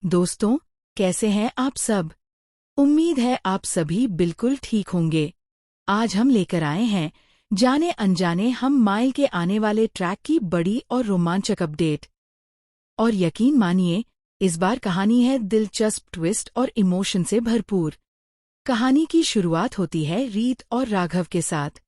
दोस्तों, कैसे हैं आप सब। उम्मीद है आप सभी बिल्कुल ठीक होंगे। आज हम लेकर आए हैं जाने अनजाने हम माइल के आने वाले ट्रैक की बड़ी और रोमांचक अपडेट। और यकीन मानिए, इस बार कहानी है दिलचस्प ट्विस्ट और इमोशन से भरपूर। कहानी की शुरुआत होती है रीत और राघव के साथ।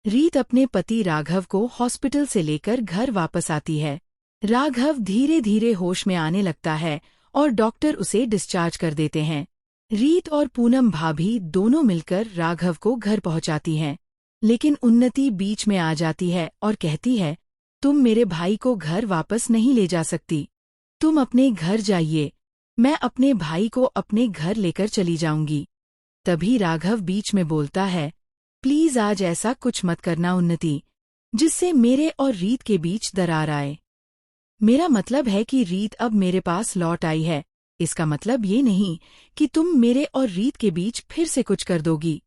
रीत अपने पति राघव को हॉस्पिटल से लेकर घर वापस आती है। राघव धीरे धीरे होश में आने लगता है और डॉक्टर उसे डिस्चार्ज कर देते हैं। रीत और पूनम भाभी दोनों मिलकर राघव को घर पहुंचाती हैं, लेकिन उन्नति बीच में आ जाती है और कहती है, तुम मेरे भाई को घर वापस नहीं ले जा सकती। तुम अपने घर जाइए, मैं अपने भाई को अपने घर लेकर चली जाऊंगी। तभी राघव बीच में बोलता है, प्लीज आज ऐसा कुछ मत करना उन्नति, जिससे मेरे और रीत के बीच दरार आए। मेरा मतलब है कि रीत अब मेरे पास लौट आई है, इसका मतलब ये नहीं कि तुम मेरे और रीत के बीच फिर से कुछ कर दोगी।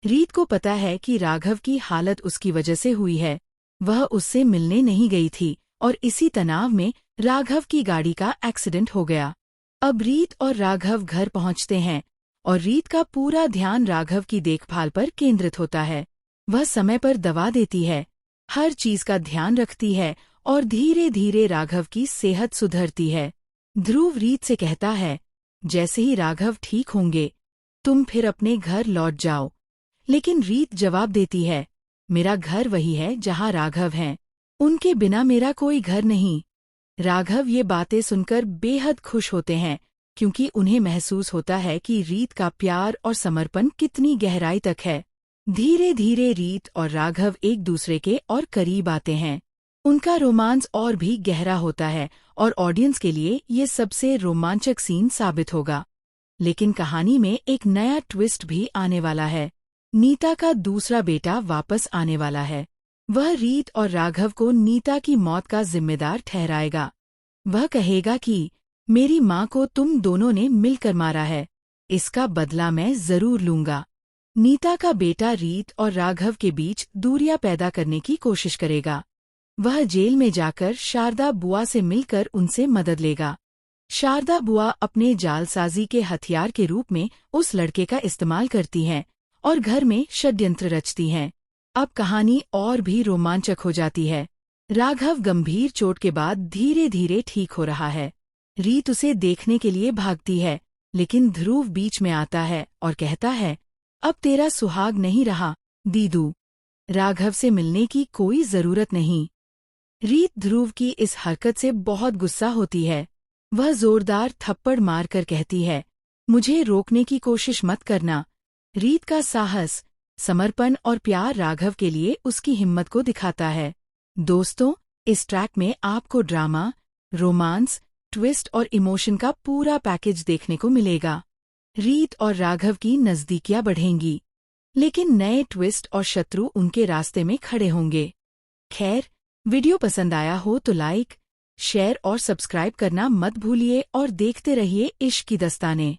रीत को पता है कि राघव की हालत उसकी वजह से हुई है। वह उससे मिलने नहीं गई थी और इसी तनाव में राघव की गाड़ी का एक्सीडेंट हो गया। अब रीत और राघव घर पहुंचते हैं और रीत का पूरा ध्यान राघव की देखभाल पर केंद्रित होता है। वह समय पर दवा देती है, हर चीज का ध्यान रखती है और धीरे धीरे राघव की सेहत सुधरती है। ध्रुव रीत से कहता है, जैसे ही राघव ठीक होंगे तुम फिर अपने घर लौट जाओ। लेकिन रीत जवाब देती है, मेरा घर वही है जहां राघव हैं, उनके बिना मेरा कोई घर नहीं। राघव ये बातें सुनकर बेहद खुश होते हैं, क्योंकि उन्हें महसूस होता है कि रीत का प्यार और समर्पण कितनी गहराई तक है। धीरे धीरे रीत और राघव एक दूसरे के और करीब आते हैं। उनका रोमांस और भी गहरा होता है और ऑडियंस के लिए ये सबसे रोमांचक सीन साबित होगा। लेकिन कहानी में एक नया ट्विस्ट भी आने वाला है। नीता का दूसरा बेटा वापस आने वाला है। वह रीत और राघव को नीता की मौत का जिम्मेदार ठहराएगा। वह कहेगा कि मेरी माँ को तुम दोनों ने मिलकर मारा है, इसका बदला मैं जरूर लूंगा। नीता का बेटा रीत और राघव के बीच दूरियां पैदा करने की कोशिश करेगा। वह जेल में जाकर शारदा बुआ से मिलकर उनसे मदद लेगा। शारदा बुआ अपने जालसाजी के हथियार के रूप में उस लड़के का इस्तेमाल करती हैं और घर में षड्यंत्र रचती हैं। अब कहानी और भी रोमांचक हो जाती है। राघव गंभीर चोट के बाद धीरे धीरे ठीक हो रहा है। रीत उसे देखने के लिए भागती है, लेकिन ध्रुव बीच में आता है और कहता है, अब तेरा सुहाग नहीं रहा दीदू, राघव से मिलने की कोई जरूरत नहीं। रीत ध्रुव की इस हरकत से बहुत गुस्सा होती है। वह जोरदार थप्पड़ मारकर कहती है, मुझे रोकने की कोशिश मत करना। रीत का साहस, समर्पण और प्यार राघव के लिए उसकी हिम्मत को दिखाता है। दोस्तों, इस ट्रैक में आपको ड्रामा, रोमांस, ट्विस्ट और इमोशन का पूरा पैकेज देखने को मिलेगा। रीत और राघव की नजदीकियां बढ़ेंगी, लेकिन नए ट्विस्ट और शत्रु उनके रास्ते में खड़े होंगे। खैर, वीडियो पसंद आया हो तो लाइक, शेयर और सब्सक्राइब करना मत भूलिए और देखते रहिए इश्क की दस्तानें।